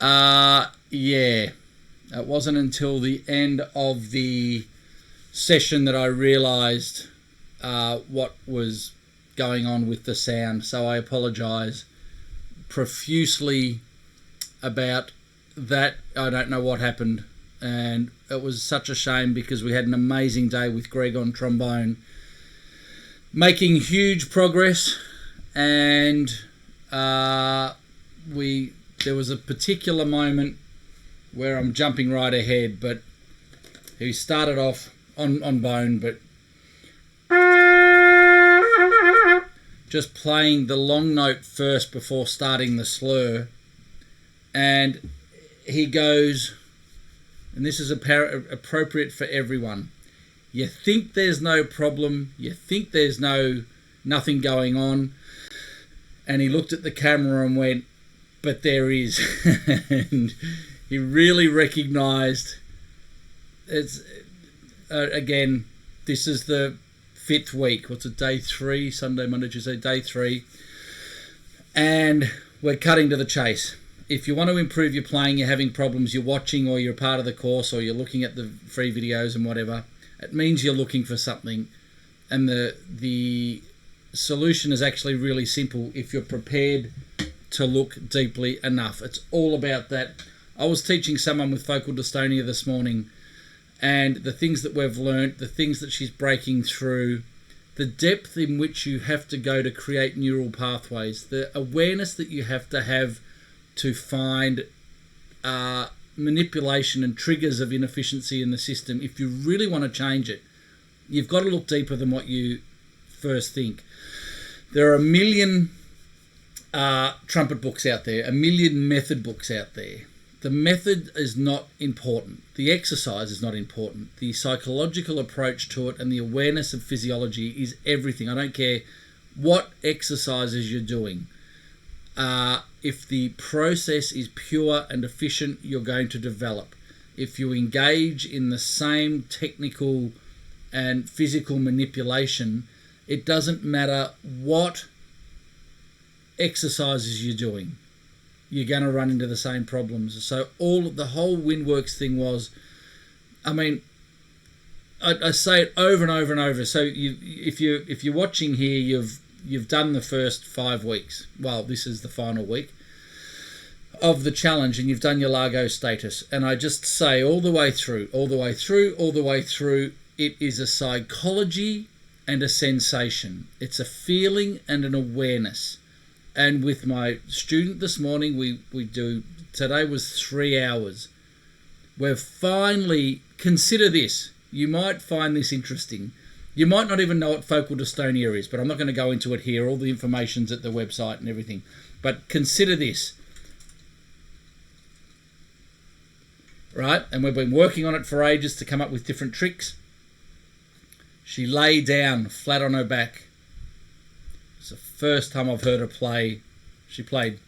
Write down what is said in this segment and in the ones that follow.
Yeah. It wasn't until the end of the session that I realised what was going on with the sound. So I apologise profusely about that. I don't know what happened. And it was such a shame because we had an amazing day with Greg on trombone, making huge progress. And there was a particular moment where I'm jumping right ahead, but he started off on bone, but just playing the long note first before starting the slur. And he goes, and this is appropriate for everyone. You think there's no problem, you think there's nothing going on, and he looked at the camera and went, but there is. And he really recognised it's again, this is the 5th week. What's it, day 3? Sunday, Monday, Tuesday, day 3. And we're cutting to the chase. If you want to improve your playing, you're having problems, you're watching or you're part of the course or you're looking at the free videos and whatever, it means you're looking for something. And the solution is actually really simple if you're prepared to look deeply enough. It's all about that. I was teaching someone with focal dystonia this morning, and the things that we've learnt, the things that she's breaking through, the depth in which you have to go to create neural pathways, the awareness that you have to find manipulation and triggers of inefficiency in the system. If you really want to change it, you've got to look deeper than what you first think. There are a million trumpet books out there, a million method books out there. The method is not important. The exercise is not important. The psychological approach to it and the awareness of physiology is everything. I don't care what exercises you're doing. If the process is pure and efficient, you're going to develop. If you engage in the same technical and physical manipulation, it doesn't matter what exercises you're doing, you're going to run into the same problems. So the whole Windworks thing was, I mean, I say it over and over and over. So if you're watching here, you've done the first 5 weeks. Well, this is the final week of the challenge, and you've done your Largo status. And I just say all the way through, it is a psychology and a sensation. It's a feeling and an awareness. And with my student this morning, today was 3 hours. We've finally, consider this. You might find this interesting. You might not even know what focal dystonia is, but I'm not going to go into it here. All the information's at the website and everything. But consider this. Right? And we've been working on it for ages to come up with different tricks. She lay down flat on her back. It's the first time I've heard her play. She played.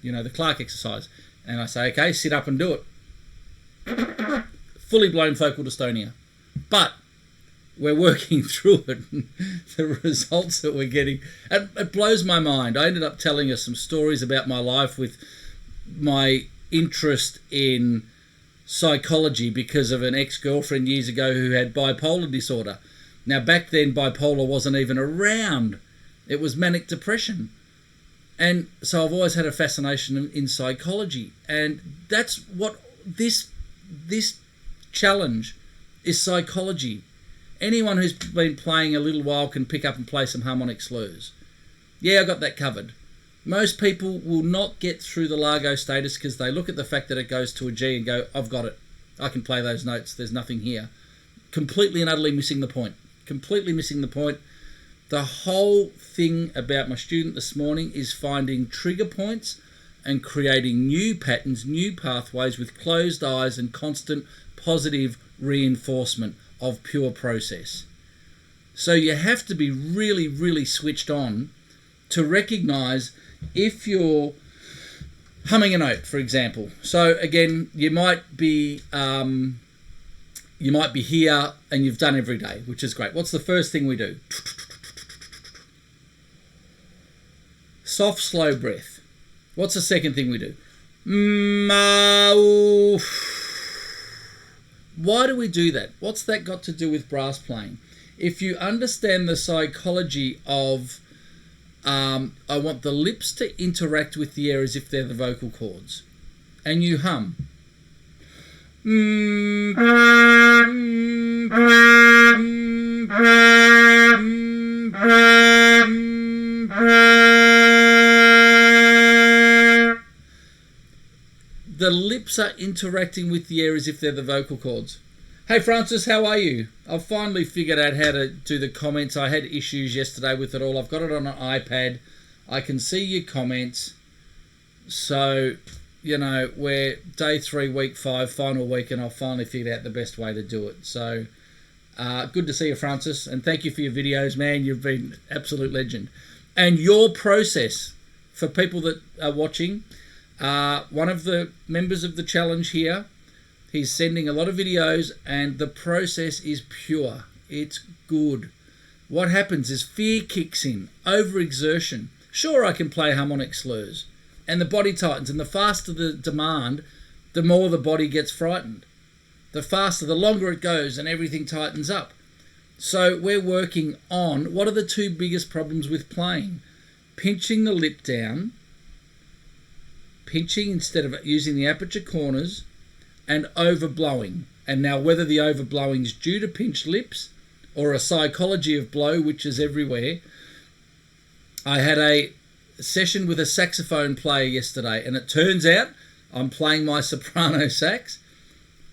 You know, the Clark exercise. And I say, okay, sit up and do it. Fully blown focal dystonia. But we're working through it. The results that we're getting, it blows my mind. I ended up telling her some stories about my life with my interest in psychology because of an ex-girlfriend years ago who had bipolar disorder. Now, back then, bipolar wasn't even around. It was manic depression. And so I've always had a fascination in psychology. And that's what this challenge is, psychology. Anyone who's been playing a little while can pick up and play some harmonic slurs. Yeah, I got that covered. Most people will not get through the Largo status because they look at the fact that it goes to a G and go, I've got it. I can play those notes. There's nothing here. Completely and utterly missing the point. Completely missing the point. The whole thing about my student this morning is finding trigger points and creating new patterns, new pathways with closed eyes and constant positive reinforcement of pure process. So you have to be really, really switched on to recognize if you're humming a note, for example. So again, you might be here and you've done every day, which is great. What's the first thing we do? Soft, slow breath. What's the second thing we do? Why do we do that? What's that got to do with brass playing? If you understand the psychology of I want the lips to interact with the air as if they're the vocal cords, and you hum. The lips are interacting with the air as if they're the vocal cords. Hey Francis, how are you? I've finally figured out how to do the comments. I had issues yesterday with it all. I've got it on an iPad. I can see your comments. So, you know, we're day 3, week 5, final week, and I've finally figured out the best way to do it. So, good to see you, Francis, and thank you for your videos, man. You've been an absolute legend. And your process, for people that are watching, one of the members of the challenge here, he's sending a lot of videos, and the process is pure. It's good. What happens is fear kicks in, overexertion. Sure, I can play harmonic slurs, and the body tightens, and the faster the demand, the more the body gets frightened. The faster, the longer it goes, and everything tightens up. So we're working on, what are the 2 biggest problems with playing? Pinching the lip down, pinching instead of using the aperture corners, and overblowing. And now whether the overblowing is due to pinched lips or a psychology of blow, which is everywhere. I had a session with a saxophone player yesterday, and it turns out I'm playing my soprano sax,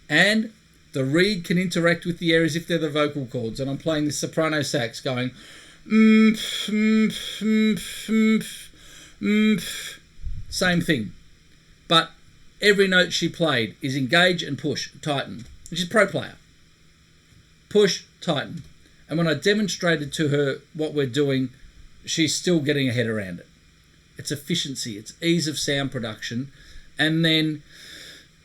and the reed can interact with the air as if they're the vocal cords, and I'm playing this soprano sax going same thing, but every note she played is engage and push, tighten. She's a pro player. Push, tighten. And when I demonstrated to her what we're doing, she's still getting her head around it. It's efficiency, it's ease of sound production, and then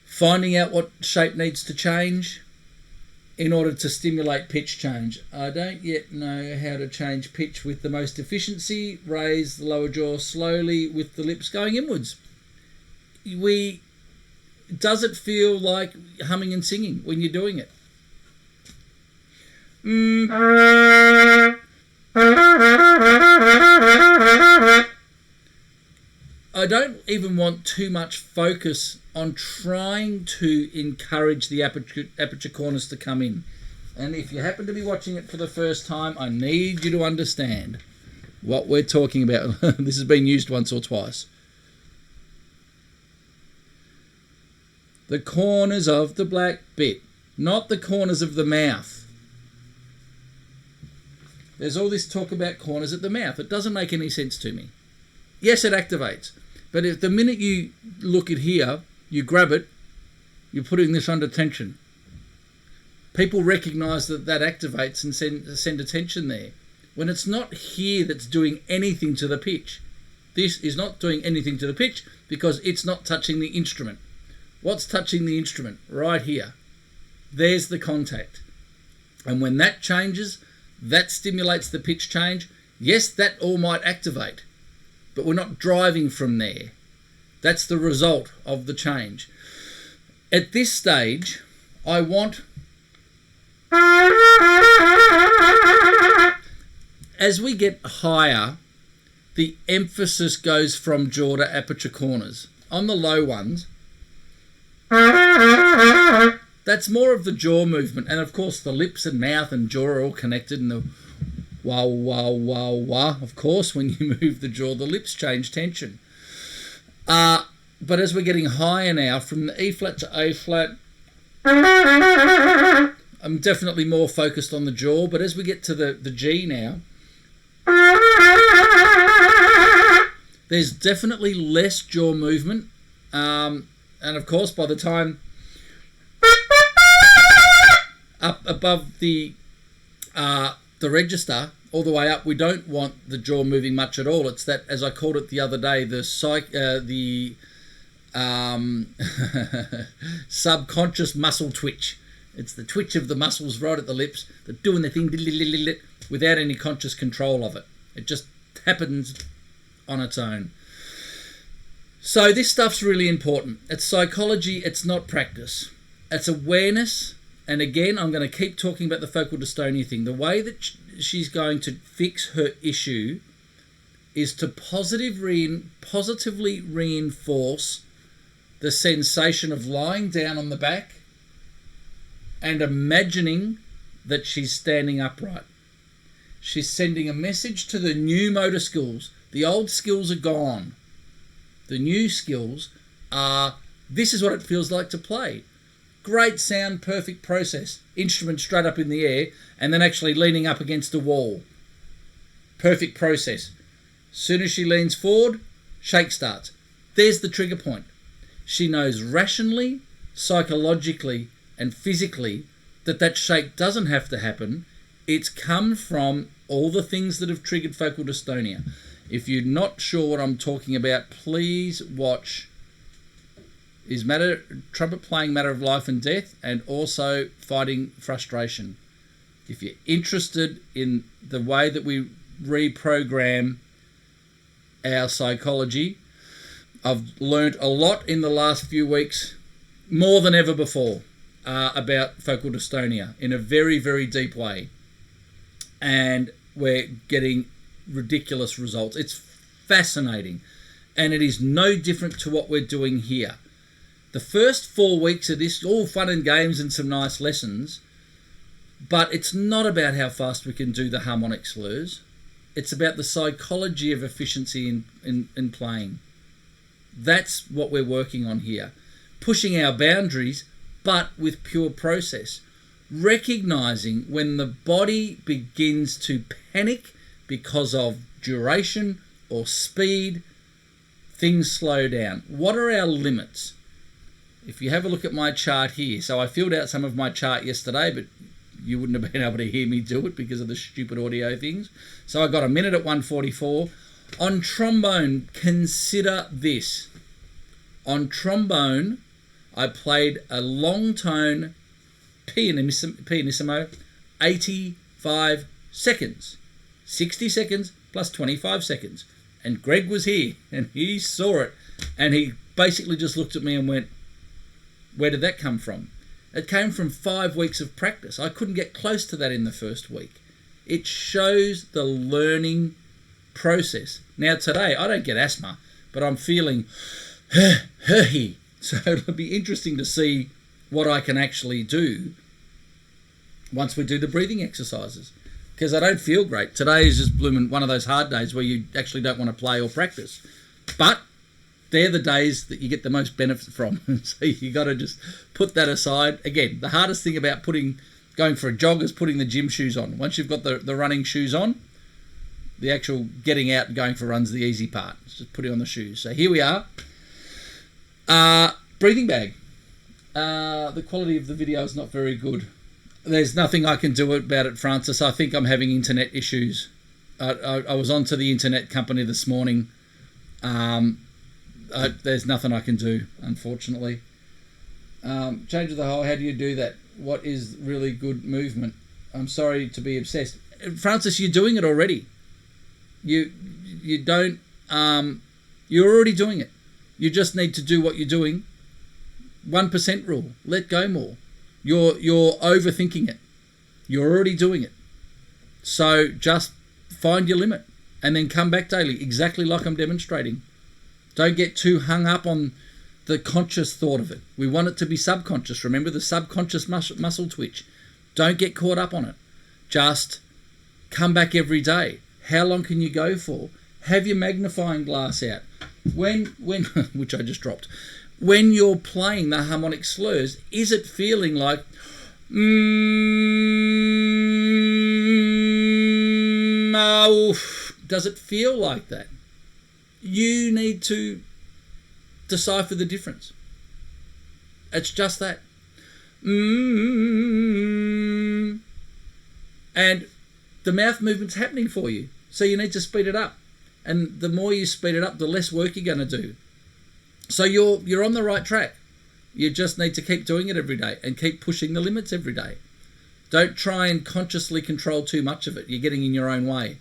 finding out what shape needs to change in order to stimulate pitch change. I don't yet know how to change pitch with the most efficiency. Raise the lower jaw slowly with the lips going inwards. Does it feel like humming and singing when you're doing it? I don't even want too much focus on trying to encourage the aperture corners to come in. And if you happen to be watching it for the first time, I need you to understand what we're talking about. This has been used once or twice. The corners of the black bit, not the corners of the mouth. There's all this talk about corners at the mouth. It doesn't make any sense to me. Yes, it activates. But if the minute you look at here, you grab it, you're putting this under tension. People recognise that that activates and send attention there. When it's not here that's doing anything to the pitch. This is not doing anything to the pitch because it's not touching the instrument. What's touching the instrument? Right here. There's the contact. And when that changes, that stimulates the pitch change. Yes, that all might activate, but we're not driving from there. That's the result of the change. At this stage, I want, as we get higher, the emphasis goes from jaw to aperture corners. On the low ones, that's more of the jaw movement, and of course the lips and mouth and jaw are all connected, and the wah wah wah wah, of course, when you move the jaw the lips change tension. But as we're getting higher now, from the E flat to A flat, I'm definitely more focused on the jaw, but as we get to the G now, there's definitely less jaw movement, and of course by the time up above the register, all the way up, we don't want the jaw moving much at all. It's that, as I called it the other day, the subconscious muscle twitch. It's the twitch of the muscles right at the lips that doing the thing without any conscious control of it. It just happens on its own. So this stuff's really important. It's psychology, it's not practice. It's awareness. And again, I'm going to keep talking about the focal dystonia thing. The way that she's going to fix her issue is to positively reinforce the sensation of lying down on the back and imagining that she's standing upright. She's sending a message to the new motor skills. The old skills are gone. The new skills are, this is what it feels like to play. Great sound, perfect process. Instrument straight up in the air and then actually leaning up against a wall. Perfect process. Soon as she leans forward, shake starts. There's the trigger point. She knows rationally, psychologically and physically that shake doesn't have to happen. It's come from all the things that have triggered focal dystonia. If you're not sure what I'm talking about, please watch Trumpet Playing Matter of Life and Death and also Fighting Frustration. If you're interested in the way that we reprogram our psychology, I've learned a lot in the last few weeks, more than ever before, about focal dystonia in a very, very deep way. And we're getting ridiculous results. It's fascinating. And it is no different to what we're doing here. The first 4 weeks of this, all fun and games and some nice lessons, but it's not about how fast we can do the harmonic slurs. It's about the psychology of efficiency in playing. That's what we're working on here. Pushing our boundaries, but with pure process. Recognizing when the body begins to panic because of duration or speed, things slow down. What are our limits? If you have a look at my chart here, so I filled out some of my chart yesterday, but you wouldn't have been able to hear me do it because of the stupid audio things. So I got a minute at 1:44. On trombone, consider this. On trombone, I played a long tone pianissimo, 85 seconds. 60 seconds plus 25 seconds. And Greg was here and he saw it and he basically just looked at me and went, where did that come from? It came from 5 weeks of practice. I couldn't get close to that in the first week. It shows the learning process. Now today, I don't get asthma, but I'm feeling so it'll be interesting to see what I can actually do once we do the breathing exercises. Because I don't feel great. Today is just blooming one of those hard days where you actually don't want to play or practice. But they're the days that you get the most benefit from. So you got to just put that aside. Again, the hardest thing about going for a jog is putting the gym shoes on. Once you've got the running shoes on, the actual getting out and going for runs the easy part. Just put it on the shoes. So here we are. Breathing bag. The quality of the video is not very good. There's nothing I can do about it, Francis. I think I'm having internet issues. I was onto the internet company this morning. There's nothing I can do, unfortunately. Change of the whole. How do you do that? What is really good movement? I'm sorry to be obsessed. Francis, you're doing it already. You don't. You're already doing it. You just need to do what you're doing. 1% rule. Let go more. You're overthinking it. You're already doing it. So just find your limit and then come back daily, exactly like I'm demonstrating. Don't get too hung up on the conscious thought of it. We want it to be subconscious. Remember the subconscious muscle twitch. Don't get caught up on it. Just come back every day. How long can you go for? Have your magnifying glass out. When which I just dropped. When you're playing the harmonic slurs, is it feeling like does it feel like that? You need to decipher the difference. It's just that. And the mouth movement's happening for you. So you need to speed it up. And the more you speed it up, the less work you're going to do. So you're on the right track. You just need to keep doing it every day and keep pushing the limits every day. Don't try and consciously control too much of it. You're getting in your own way.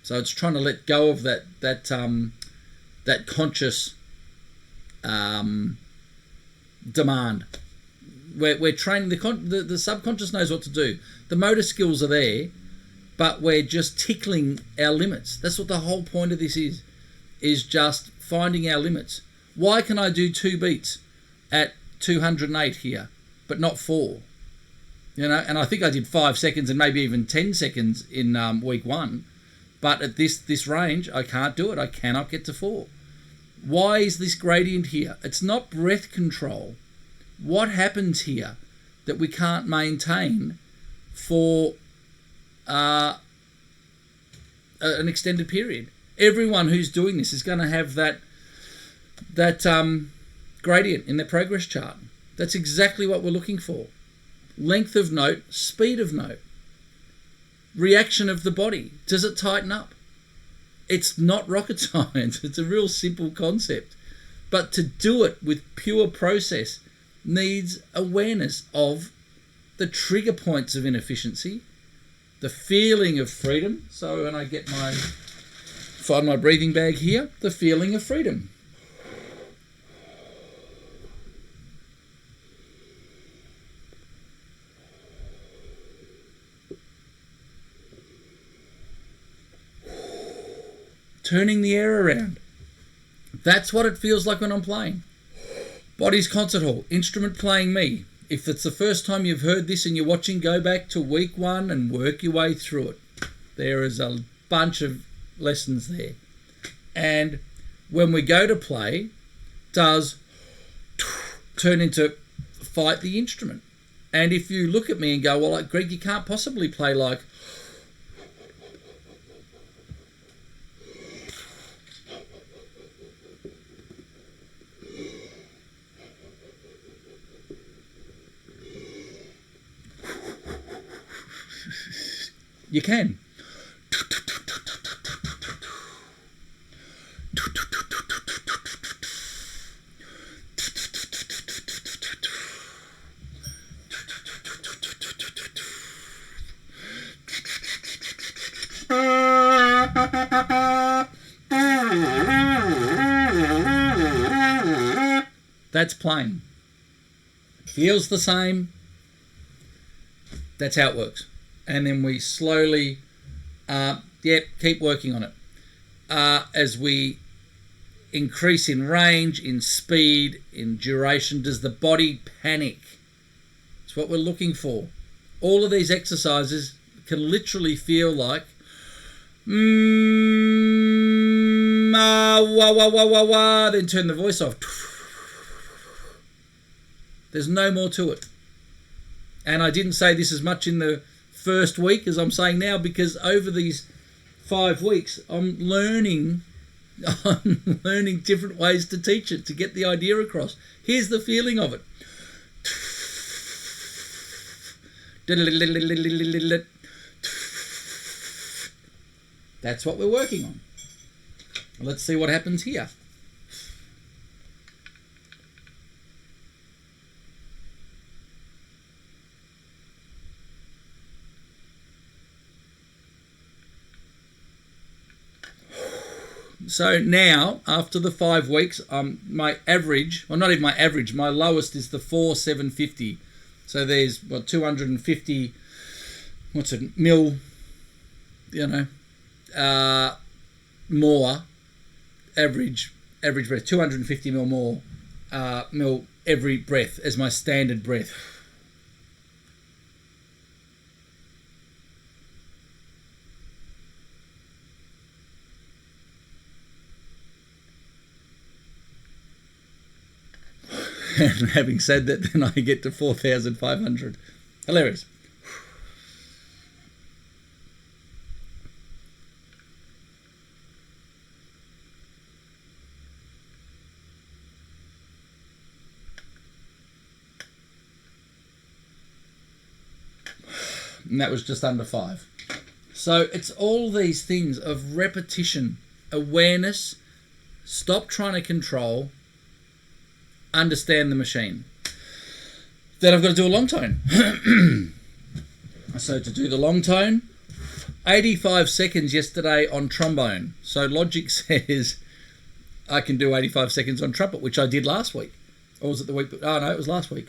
So it's trying to let go of that that conscious demand. We're training, the subconscious knows what to do. The motor skills are there, but we're just tickling our limits. That's what the whole point of this is just finding our limits. Why can I do 2 beats at 208 here, but not 4? You know, and I think I did 5 seconds and maybe even 10 seconds in week 1. But at this range, I can't do it. I cannot get to 4. Why is this gradient here? It's not breath control. What happens here that we can't maintain for an extended period? Everyone who's doing this is going to have that gradient in their progress chart. That's exactly what we're looking for. Length of note, speed of note, reaction of the body. Does it tighten up? It's not rocket science. It's a real simple concept. But to do it with pure process needs awareness of the trigger points of inefficiency, the feeling of freedom. So when I find my breathing bag here, the feeling of freedom. Turning the air around. That's what it feels like when I'm playing. Body's Concert Hall, instrument playing me. If it's the first time you've heard this and you're watching, go back to week 1 and work your way through it. There is a bunch of lessons there. And when we go to play, does turn into fight the instrument. And if you look at me and go, well, like Greg, you can't possibly play like you can. That's playing. Feels the same. That's how it works. And then we slowly, keep working on it. As we increase in range, in speed, in duration, does the body panic? It's what we're looking for. All of these exercises can literally feel like, then turn the voice off. There's no more to it. And I didn't say this as much in the first week as I'm saying now, because over these 5 weeks I'm learning different ways to teach it, to get the idea across. Here's the feeling of it. That's what we're working on. Let's see what happens here. So now, after the 5 weeks, my average, well, not even my average, my lowest is the 4,750. So there's, 250, mil, more average breath, 250 mil more, mil every breath as my standard breath. And having said that, then I get to 4,500. Hilarious. And that was just under 5. So it's all these things of repetition, awareness, stop trying to control, understand the machine. Then I've got to do a long tone. So to do the long tone, 85 seconds yesterday on trombone. So logic says I can do 85 seconds on trumpet, which I did last week. Or was it the week? Oh, no, it was last week.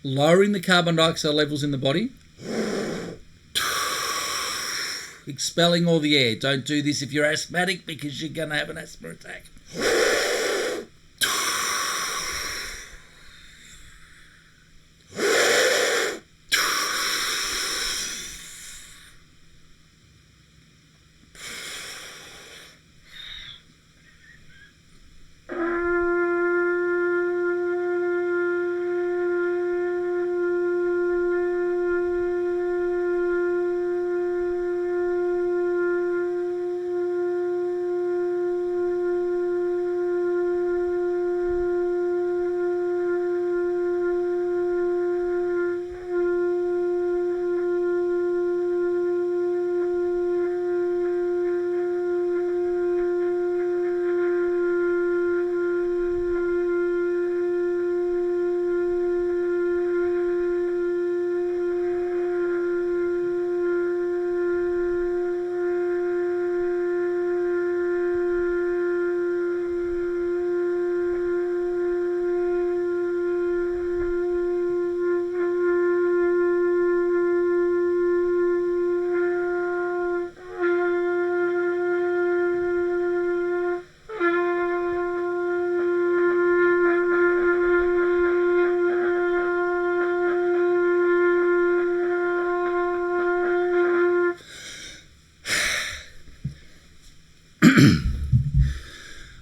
Lowering the carbon dioxide levels in the body. Expelling all the air. Don't do this if you're asthmatic because you're going to have an asthma attack.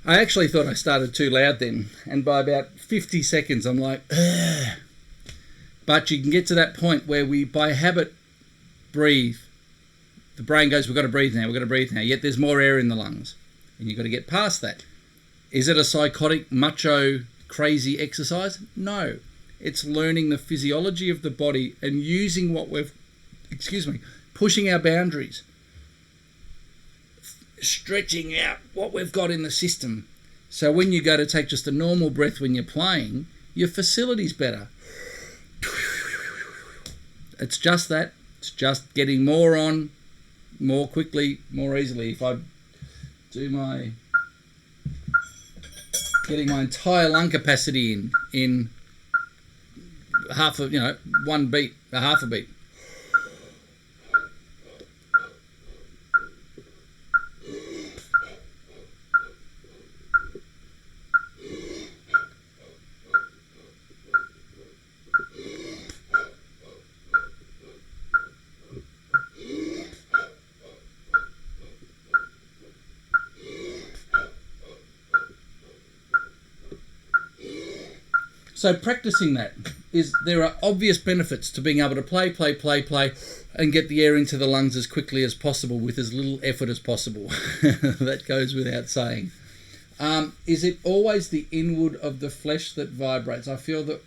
I actually thought I started too loud then, and by about 50 seconds I'm like, ugh. But you can get to that point where we, by habit, breathe. The brain goes, we've got to breathe now, we've got to breathe now, yet there's more air in the lungs, and you've got to get past that. Is it a psychotic, macho, crazy exercise? No. It's learning the physiology of the body and using what we've, pushing our boundaries. Stretching out what we've got in the system. So when you go to take just a normal breath when you're playing, your facility's better. It's just that. It's just getting more on, more quickly, more easily. If I do getting my entire lung capacity in half of, one beat, half a beat. So practicing that there are obvious benefits to being able to play, and get the air into the lungs as quickly as possible with as little effort as possible. That goes without saying. Is it always the inward of the flesh that vibrates? I feel that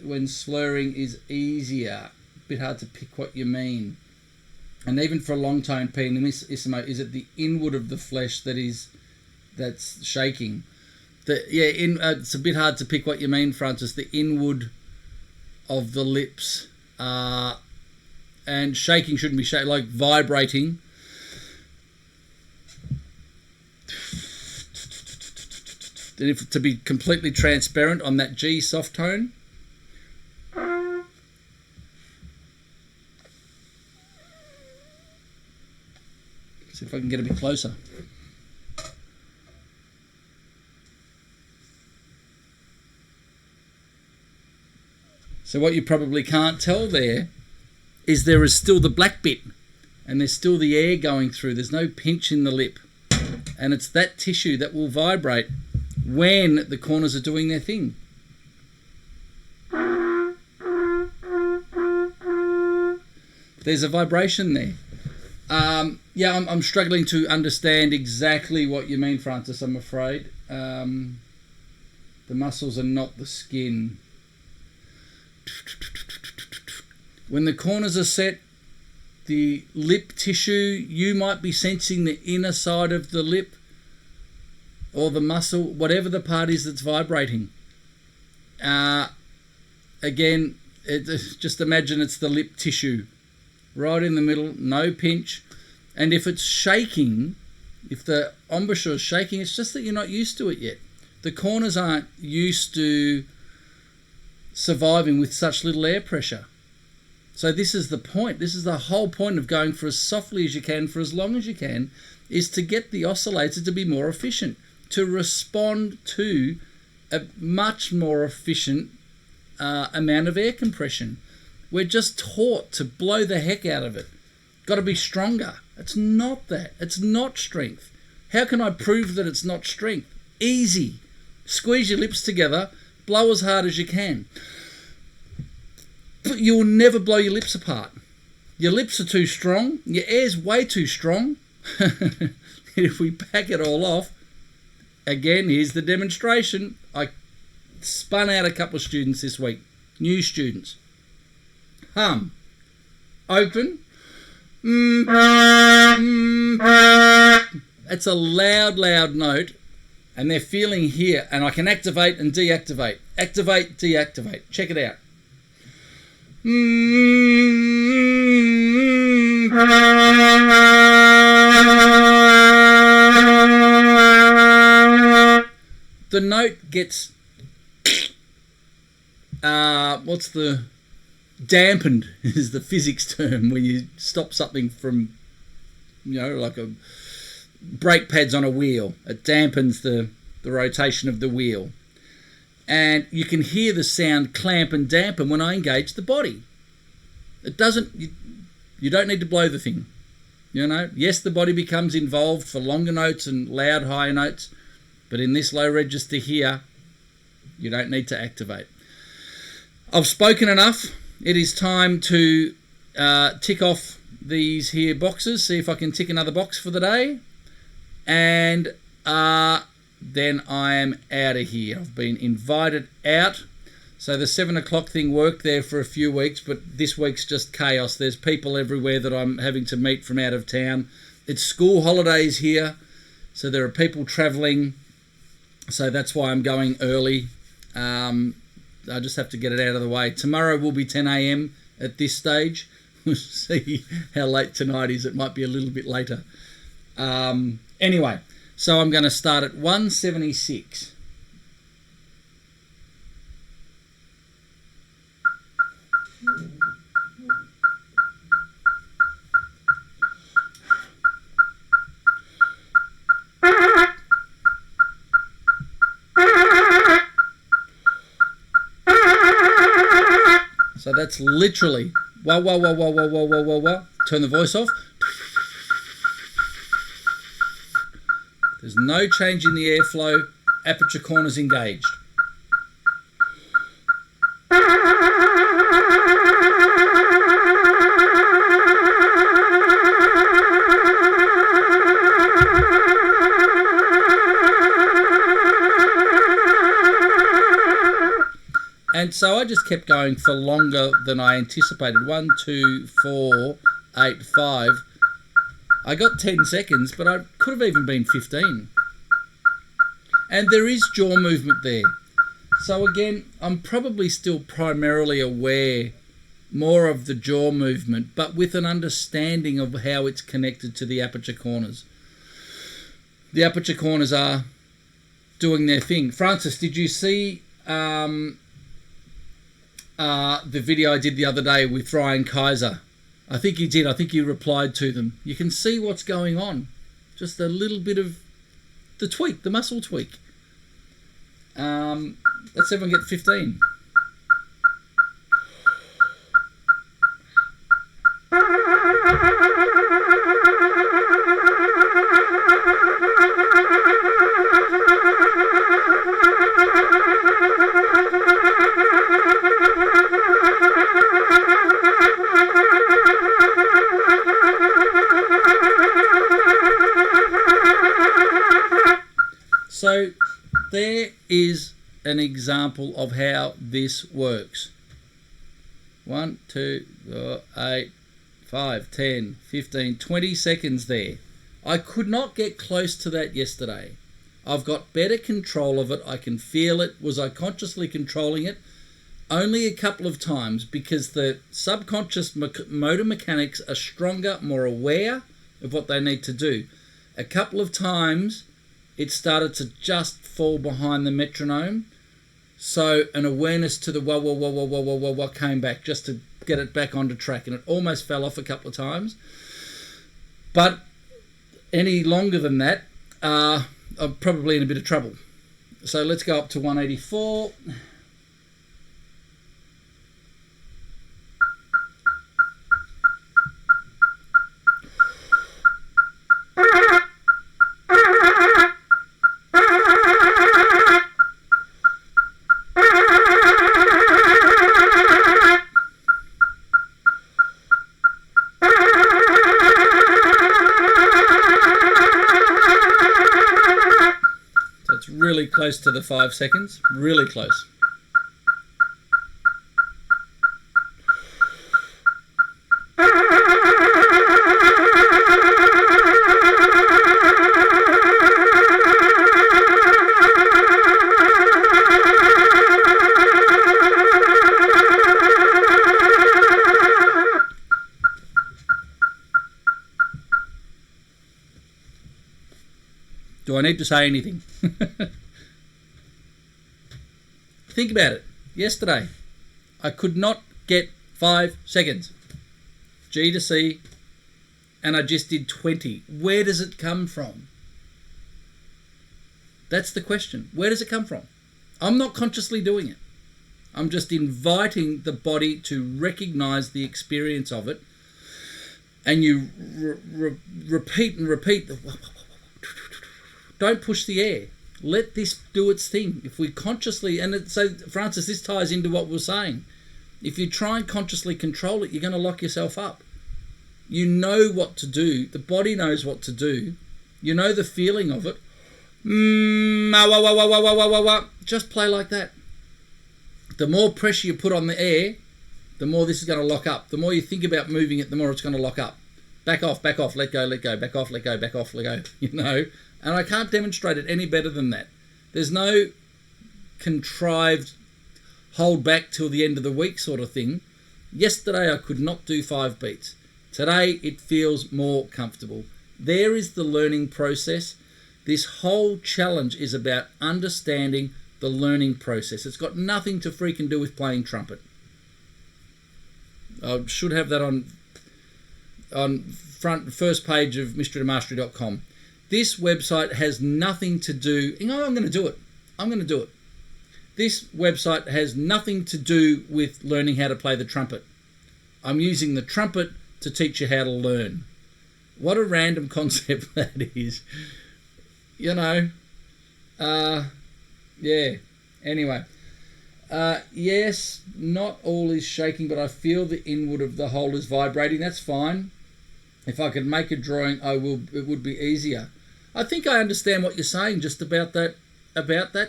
when slurring is easier, a bit hard to pick what you mean. And even for a long tone pianissimo, is it the inward of the flesh that's shaking? It's a bit hard to pick what you mean, Francis. The inward of the lips, and shaking shouldn't be like vibrating. And if to be completely transparent on that G soft tone. See if I can get a bit closer. So what you probably can't tell there is there is still the black bit, and there's still the air going through. There's no pinch in the lip, and it's that tissue that will vibrate when the corners are doing their thing. There's a vibration there. I'm struggling to understand exactly what you mean, Francis, I'm afraid. The muscles are not the skin. When the corners are set, the lip tissue, you might be sensing the inner side of the lip or the muscle, whatever the part is that's vibrating. Again, just imagine it's the lip tissue right in the middle, no pinch. And if it's shaking, If the embouchure is shaking, it's just that you're not used to it yet. The corners aren't used to surviving with such little air pressure. So this is the point. This is the whole point of going for as softly as you can for as long as you can, is to get the oscillator to be more efficient, to respond to a much more efficient amount of air compression. We're just taught to blow the heck out of it. Got to be stronger. It's not that. It's not strength. How can I prove that it's not strength? Easy. Squeeze your lips together, blow as hard as you can. But you'll never blow your lips apart. Your lips are too strong. Your air's way too strong. If we back it all off, again, here's the demonstration. I spun out a couple of students this week. New students. Hum. Open. It's a loud, loud note. And they're feeling here. And I can activate and deactivate. Activate, deactivate. Check it out. The note gets what's the dampened is the physics term when you stop something from, like a brake pads on a wheel. It dampens the rotation of the wheel. And you can hear the sound clamp and dampen when I engage the body. It doesn't, you don't need to blow the thing. Yes, the body becomes involved for longer notes and loud higher notes, but in this low register here, you don't need to activate. I've spoken enough. It is time to tick off these here boxes, see if I can tick another box for the day. And then I am out of here. I've been invited out. So the 7 o'clock thing worked there for a few weeks, but this week's just chaos. There's people everywhere that I'm having to meet from out of town. It's school holidays here, so there are people travelling. So that's why I'm going early. I just have to get it out of the way. Tomorrow will be 10 a.m. at this stage. We'll see how late tonight is. It might be a little bit later. Anyway, so I'm going to start at 176. So that's literally wah, wah, wah, wah, wah, wah, wah, wah, wah. Turn the voice off. There's no change in the airflow. Aperture corners engaged. And so I just kept going for longer than I anticipated. 1, 2, 4, 8, 5. I got 10 seconds, but I could have even been 15. And there is jaw movement there. So again, I'm probably still primarily aware more of the jaw movement, but with an understanding of how it's connected to the aperture corners. The aperture corners are doing their thing. Francis, did you see the video I did the other day with Ryan Kaiser? I think you did. I think you replied to them. You can see what's going on. Just a little bit of the tweak, the muscle tweak. Let's everyone get 15. So there is an example of how this works. 1, 2, 8, 5, 10, 15, 20 seconds there. I could not get close to that yesterday. I've got better control of it. I can feel it. Was I consciously controlling it? Only a couple of times, because the subconscious motor mechanics are stronger, more aware of what they need to do. A couple of times it started to just fall behind the metronome. So an awareness to the wah, wah, wah, wah, wah, wah, wah, wah came back just to get it back onto track. And it almost fell off a couple of times. But any longer than that, I'm probably in a bit of trouble. So let's go up to 184. Really close to the 5 seconds, really close. Do I need to say anything? Think about it. Yesterday, I could not get 5 seconds. G to C, and I just did 20. Where does it come from? That's the question. Where does it come from? I'm not consciously doing it. I'm just inviting the body to recognize the experience of it, and you repeat and repeat. Don't push the air. Let this do its thing. If we consciously, so Francis, this ties into what we're saying. If you try and consciously control it, you're going to lock yourself up. You know what to do. The body knows what to do. You know the feeling of it. Just play like that. The more pressure you put on the air, the more this is going to lock up. The more you think about moving it, the more it's going to lock up. Back off, let go, back off, let go, you know. And I can't demonstrate it any better than that. There's no contrived hold back till the end of the week sort of thing. Yesterday I could not do 5 beats. Today it feels more comfortable. There is the learning process. This whole challenge is about understanding the learning process. It's got nothing to freaking do with playing trumpet. I should have that on first page of mysterytomastery.com. This website has nothing to do... I'm going to do it. This website has nothing to do with learning how to play the trumpet. I'm using the trumpet to teach you how to learn. What a random concept that is. You know. Yeah. Anyway. Yes, not all is shaking, but I feel the inward of the whole is vibrating. That's fine. If I could make a drawing, it would be easier. I think I understand what you're saying just about that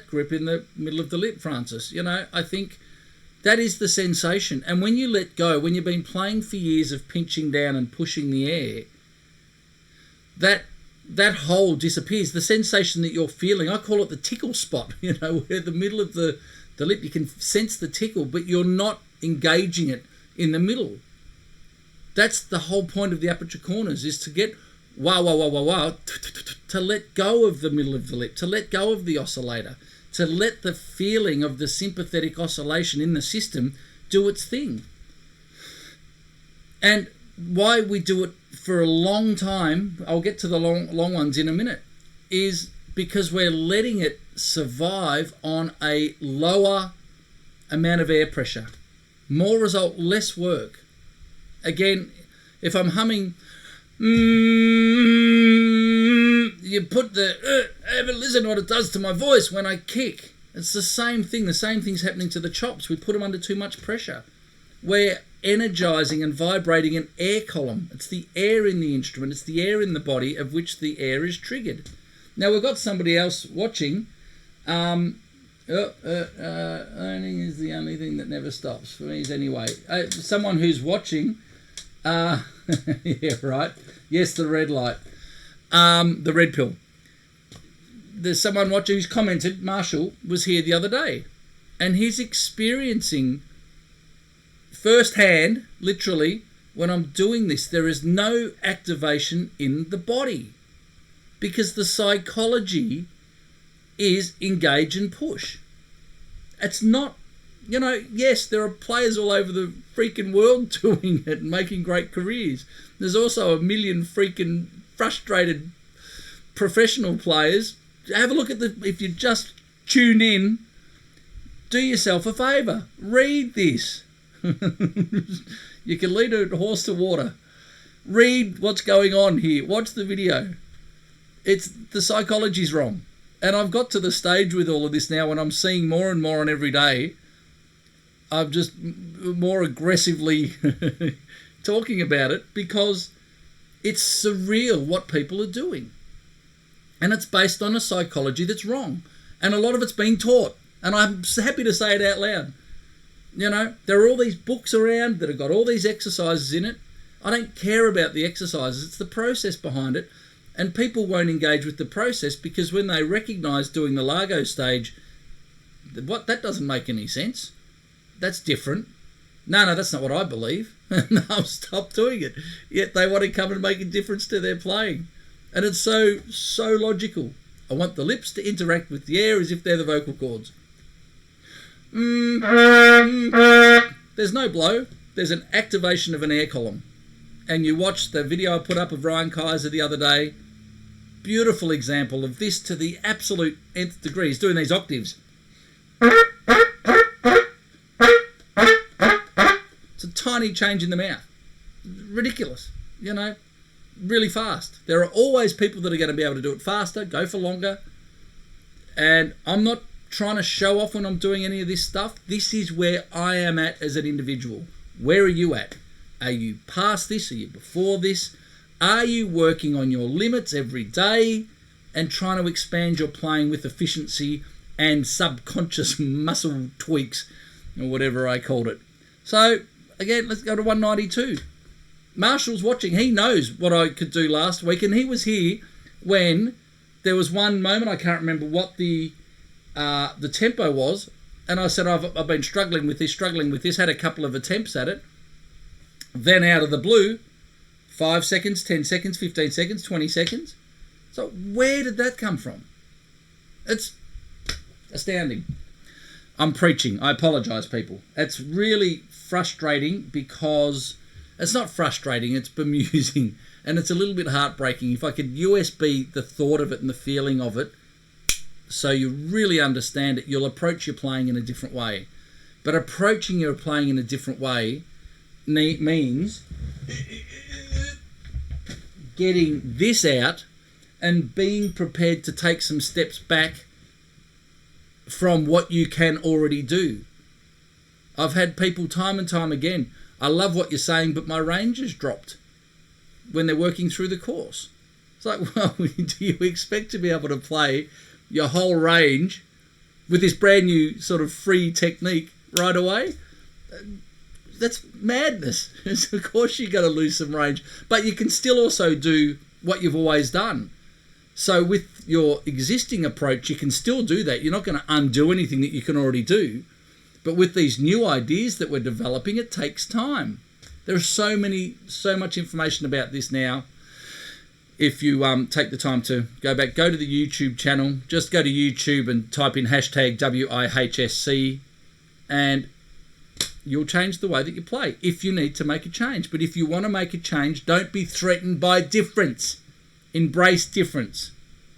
grip in the middle of the lip, Francis. You know, I think that is the sensation. And when you let go, when you've been playing for years of pinching down and pushing the air, that hole disappears. The sensation that you're feeling, I call it the tickle spot, you know, where the middle of the lip, you can sense the tickle, but you're not engaging it in the middle. That's the whole point of the aperture corners, is to get to let go of the middle of the lip, to let go of the oscillator, to let the feeling of the sympathetic oscillation in the system do its thing. And why we do it for a long time, I'll get to the long ones in a minute, is because we're letting it survive on a lower amount of air pressure. More result, less work. Again, if I'm humming, you put have a listen to what it does to my voice when I kick. It's the same thing. The same thing's happening to the chops. We put them under too much pressure. We're energizing and vibrating an air column. It's the air in the instrument. It's the air in the body of which the air is triggered. Now, we've got somebody else watching. Learning is the only thing that never stops for me anyway. Someone who's watching... yeah, right. Yes, the red light. The red pill. There's someone watching who's commented, Marshall was here the other day, and he's experiencing firsthand, literally, when I'm doing this, there is no activation in the body. because the psychology is engage and push. It's not, yes, there are players all over the freaking world doing it and making great careers. There's also a million freaking frustrated professional players. Have a look at if you just tune in, do yourself a favour. Read this. You can lead a horse to water. Read what's going on here. Watch the video. The psychology's wrong. And I've got to the stage with all of this now when I'm seeing more and more on every day. I'm just more aggressively talking about it because it's surreal what people are doing. And it's based on a psychology that's wrong. And a lot of it's being taught. And I'm happy to say it out loud. There are all these books around that have got all these exercises in it. I don't care about the exercises. It's the process behind it. And people won't engage with the process because when they recognise doing the Largo stage, that doesn't make any sense. That's different. No, that's not what I believe. No, stop doing it. Yet they want to come and make a difference to their playing. And it's so logical. I want the lips to interact with the air as if they're the vocal cords. There's no blow. There's an activation of an air column. And you watch the video I put up of Ryan Kaiser the other day. Beautiful example of this to the absolute nth degree. He's doing these octaves. It's a tiny change in the mouth. Ridiculous. Really fast. There are always people that are going to be able to do it faster, go for longer. And I'm not trying to show off when I'm doing any of this stuff. This is where I am at as an individual. Where are you at? Are you past this? Are you before this? Are you working on your limits every day and trying to expand your playing with efficiency and subconscious muscle tweaks or whatever I called it? So, again, let's go to 192. Marshall's watching. He knows what I could do last week, and he was here when there was one moment, I can't remember what the tempo was, and I said, I've been struggling with this, had a couple of attempts at it. Then out of the blue, 5 seconds, 10 seconds, 15 seconds, 20 seconds. So where did that come from? It's astounding. I'm preaching. I apologise, people. It's really frustrating because it's not frustrating, it's bemusing. And it's a little bit heartbreaking. If I could USB the thought of it and the feeling of it so you really understand it, you'll approach your playing in a different way. But approaching your playing in a different way means getting this out and being prepared to take some steps back from what you can already do. I've had people time and time again, I love what you're saying, but my range has dropped when they're working through the course. It's like, well, do you expect to be able to play your whole range with this brand new sort of free technique right away? That's madness. Of course you're going to lose some range, but you can still also do what you've always done. So with your existing approach, you can still do that. You're not going to undo anything that you can already do. But with these new ideas that we're developing, it takes time. There's so much information about this now. If you take the time to go to the YouTube channel, just go to YouTube and type in hashtag wihsc and you'll change the way that you play if you need to make a change. But if you want to make a change, don't be threatened by difference. Embrace difference.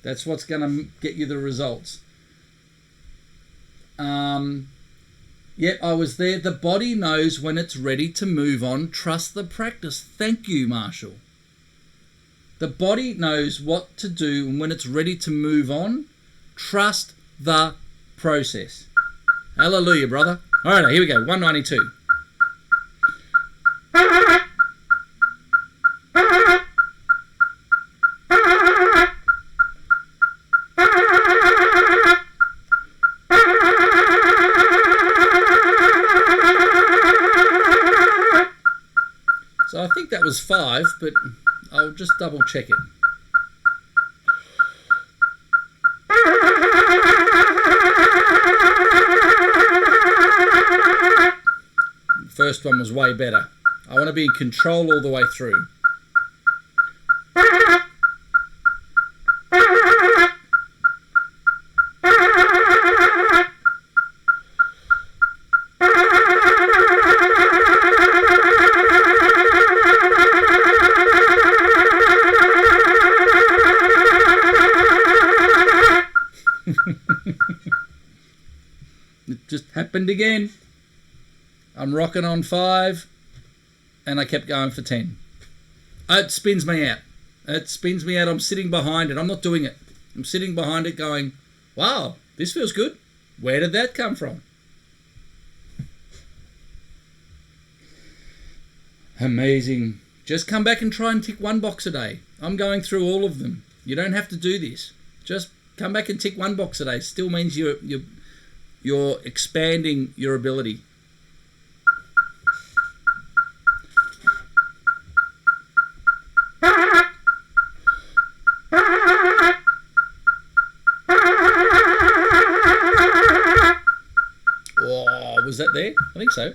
That's what's going to get you the results. Yep, I was there. The body knows when it's ready to move on. Trust the practice. Thank you, Marshall. The body knows what to do and when it's ready to move on. Trust the process. Hallelujah, brother. All right, here we go. 192. So I think that was 5, but I'll just double check it. The first one was way better. I want to be in control all the way through. It just happened again. I'm rocking on 5, and I kept going for 10. It spins me out. It spins me out. I'm sitting behind it. I'm not doing it. I'm sitting behind it going, wow, this feels good. Where did that come from? Amazing. Just come back and try and tick 1 box a day. I'm going through all of them. You don't have to do this. Just come back and tick 1 box a day. Still means you're expanding your ability. Oh, was that there? I think so.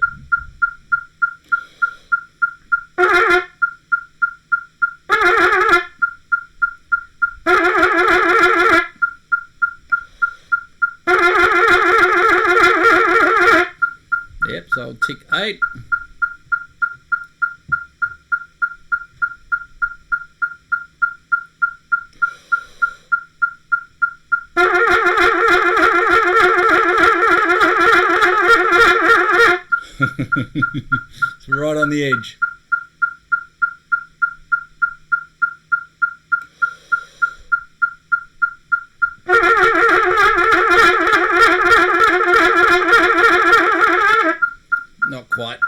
Yep, so I'll tick 8. It's right on the edge. Not quite.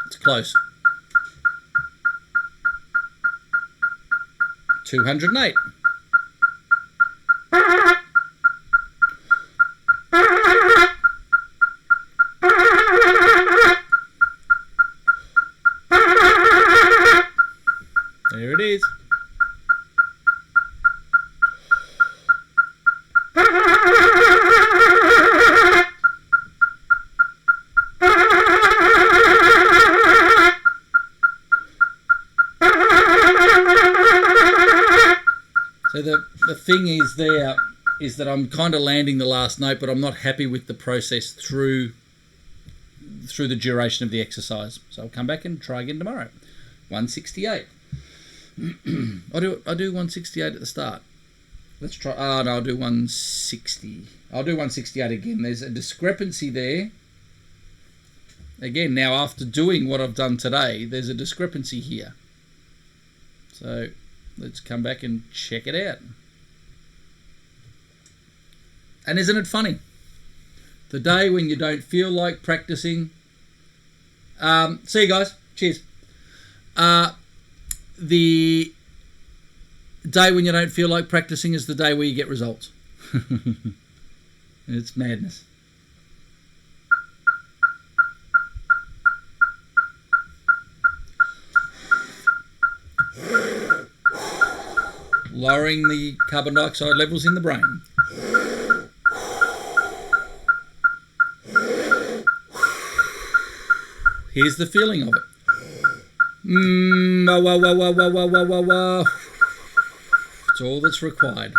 It's close. 208. There it is. So the thing is that I'm kind of landing the last note, but I'm not happy with the process through the duration of the exercise. So I'll come back and try again tomorrow. 168. I'll do 168 at the start. Let's try. Oh no, I'll do 160. I'll do 168 again. There's a discrepancy there. Again, now after doing what I've done today, there's a discrepancy here. So let's come back and check it out. And isn't it funny? The day when you don't feel like practicing. See you guys. Cheers. The day when you don't feel like practicing is the day where you get results. It's madness. Lowering the carbon dioxide levels in the brain. Here's the feeling of it. Wah, wah, wah, wah, wah, wah, wah, wah, wah. It's all that's required.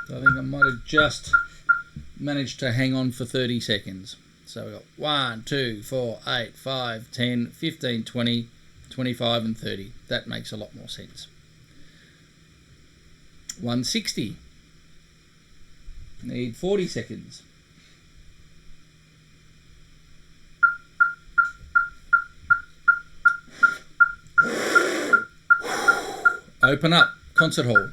So I think I might have just managed to hang on for 30 seconds. So we've got 1, 2, 4, 8, 5, 10, 15, 20, 25 and 30. That makes a lot more sense. 160. Need 40 seconds. Open up, concert hall.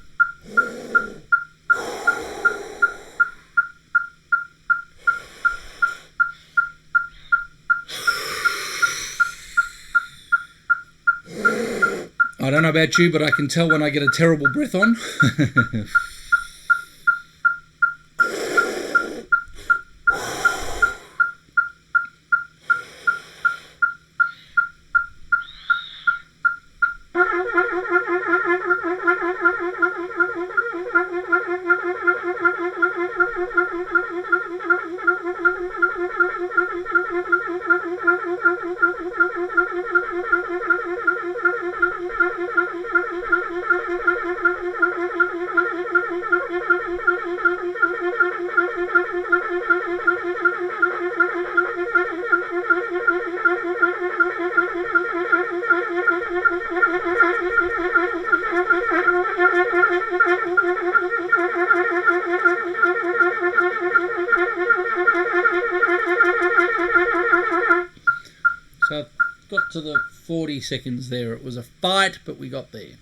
I don't know about you, but I can tell when I get a terrible breath on. So I got to the 40 seconds there. It was a fight, but we got there.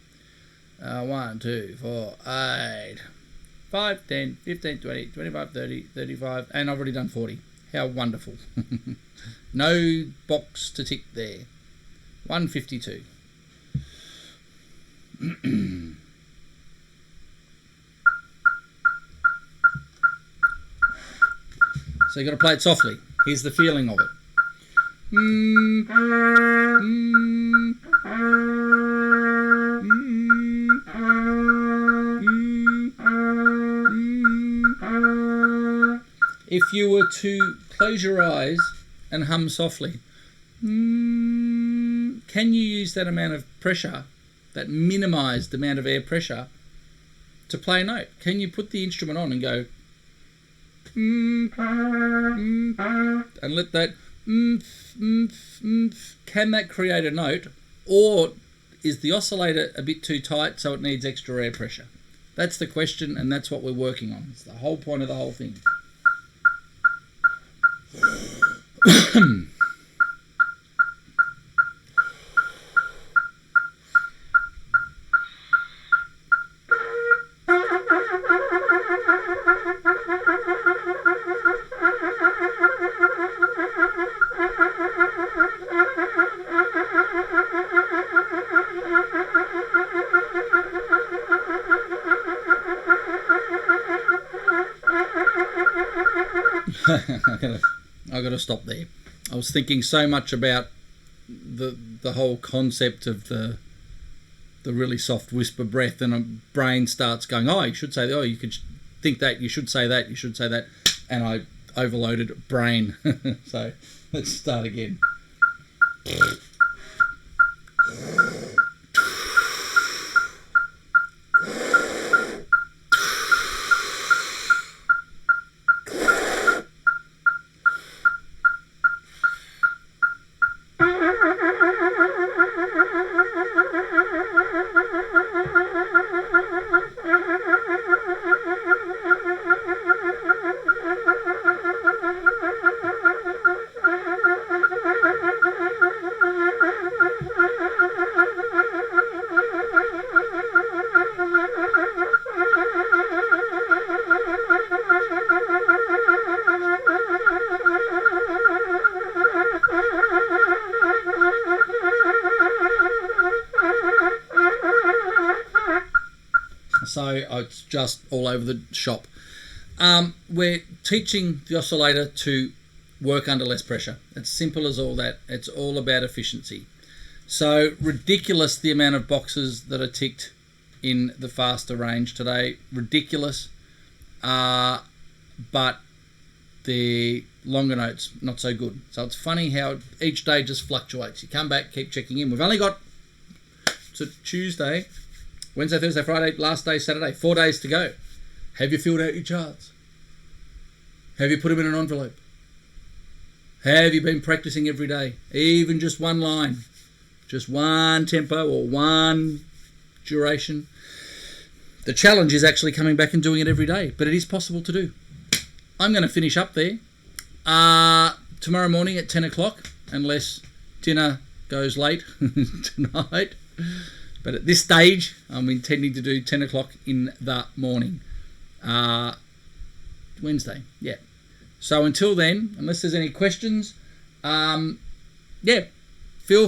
1, 2, 4, 8, 5, 10, 15, 20, 25, 30, 35, and I've already done 40. How wonderful. No box to tick there. 152. So you got to play it softly. Here's the feeling of it. If you were to close your eyes and hum softly, can you use that amount of pressure, that minimised amount of air pressure, to play a note? Can you put the instrument on and go and let that can that create a note, or is the oscillator a bit too tight so it needs extra air pressure? That's the question, and that's what we're working on. It's the whole point of the whole thing. I got to stop there. I was thinking so much about the whole concept of the really soft whisper breath, and a brain starts going, oh, you should say that, oh, you could think that, you should say that, you should say that, and I overloaded brain. So let's start again. So it's just all over the shop. We're teaching the oscillator to work under less pressure. It's simple as all that. It's all about efficiency. So ridiculous the amount of boxes that are ticked in the faster range today. Ridiculous. But the longer notes, not so good. So it's funny how each day just fluctuates. You come back, keep checking in. We've only got, it's a Tuesday, Wednesday, Thursday, Friday, last day, Saturday, 4 days to go. Have you filled out your charts? Have you put them in an envelope? Have you been practicing every day? Even just one line, just one tempo or one duration. The challenge is actually coming back and doing it every day, but it is possible to do. I'm going to finish up there. Tomorrow morning at 10 o'clock, unless dinner goes late tonight. But at this stage, I'm intending to do 10 o'clock in the morning. Wednesday, yeah. So until then, unless there's any questions, feel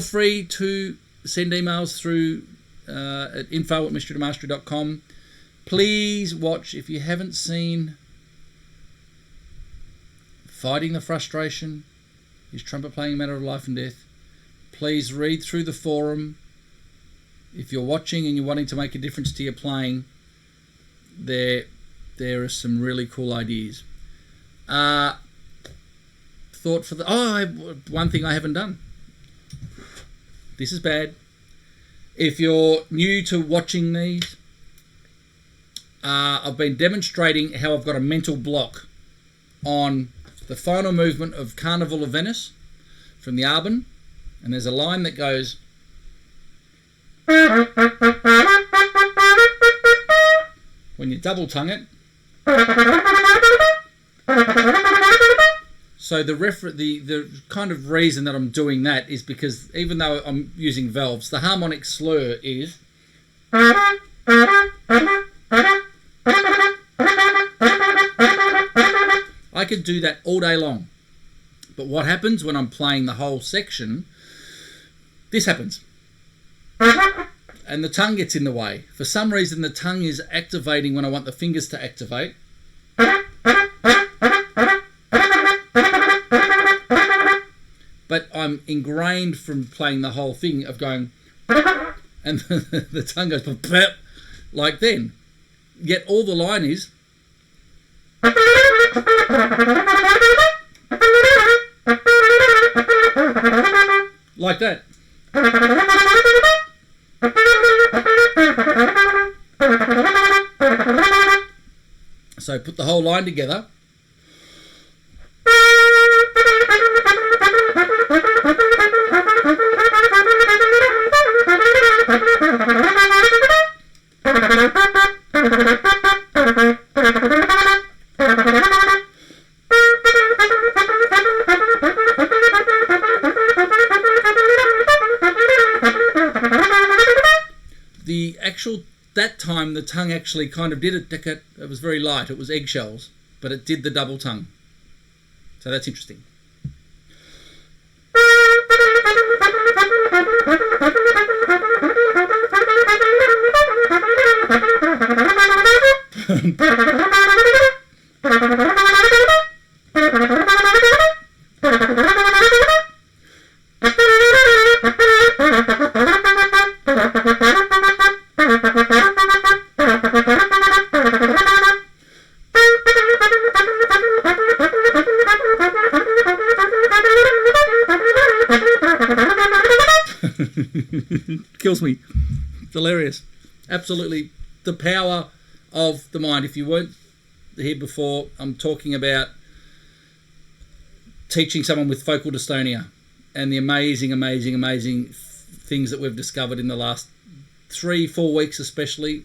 free to send emails through at info@mysterytomastery.com. Please watch, if you haven't seen Fighting the Frustration, Is Trumpet Playing a Matter of Life and Death, please read through the forum. If you're watching and you're wanting to make a difference to your playing, there are some really cool ideas. thought for the... one thing I haven't done. This is bad. If you're new to watching these, I've been demonstrating how I've got a mental block on the final movement of Carnival of Venice from the Arbon, and there's a line that goes... When you double tongue it... So the kind of reason that I'm doing that is because even though I'm using valves, the harmonic slur is... I could do that all day long. But what happens when I'm playing the whole section, this happens. And the tongue gets in the way. For some reason, the tongue is activating when I want the fingers to activate. But I'm ingrained from playing the whole thing of going, and the tongue goes like then. Yet all the line is like that. So put the whole line together. That time the tongue actually kind of did it. It was very light. It was eggshells, but it did the double tongue. So that's interesting. Kills me. It's hilarious. Absolutely the power of the mind. If you weren't here before, I'm talking about teaching someone with focal dystonia and the amazing things that we've discovered in the last 3-4 weeks, especially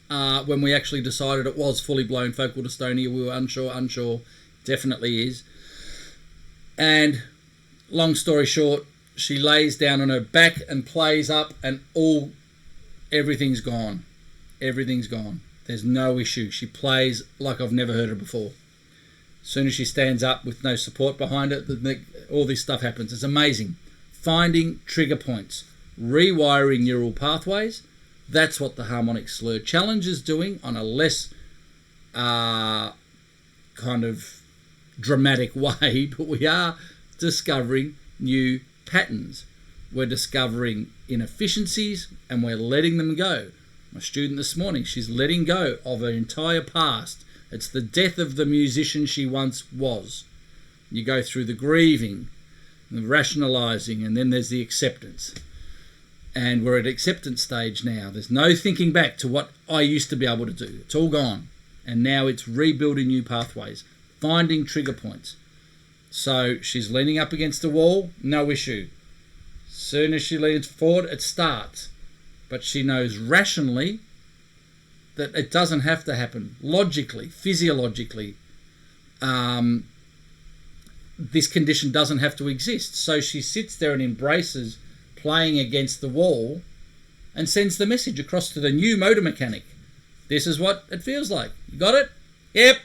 when we actually decided it was fully blown focal dystonia. We were unsure, definitely is. And long story short, she lays down on her back and plays up, and everything's gone. Everything's gone. There's no issue. She plays like I've never heard her before. As soon as she stands up with no support behind it, all this stuff happens. It's amazing. Finding trigger points, rewiring neural pathways. That's what the harmonic slur challenge is doing on a less kind of dramatic way, but we are discovering new patterns. We're discovering inefficiencies and we're letting them go. My student this morning, she's letting go of her entire past. It's the death of the musician she once was. You go through the grieving, the rationalizing, and then there's the acceptance. And we're at acceptance stage now. There's no thinking back to what I used to be able to do. It's all gone. And now it's rebuilding new pathways, finding trigger points. So she's leaning up against the wall, no issue. Soon as she leans forward, it starts. But she knows rationally that it doesn't have to happen. Logically, physiologically, this condition doesn't have to exist. So she sits there and embraces playing against the wall and sends the message across to the new motor mechanic. This is what it feels like. You got it? Yep.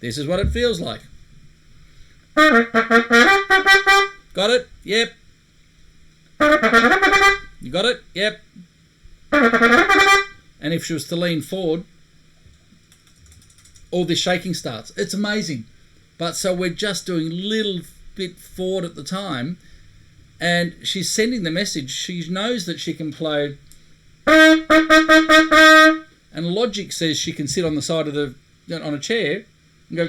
This is what it feels like. Got it? Yep. You got it? Yep. And if she was to lean forward, all this shaking starts. It's amazing. But so we're just doing a little bit forward at the time, and she's sending the message. She knows that she can play, and logic says she can sit on the side of on a chair and go,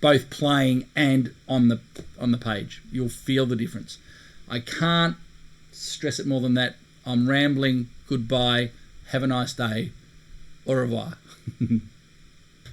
both playing and on the page. You'll feel the difference. I can't stress it more than that. I'm rambling. Goodbye. Have a nice day. Au revoir.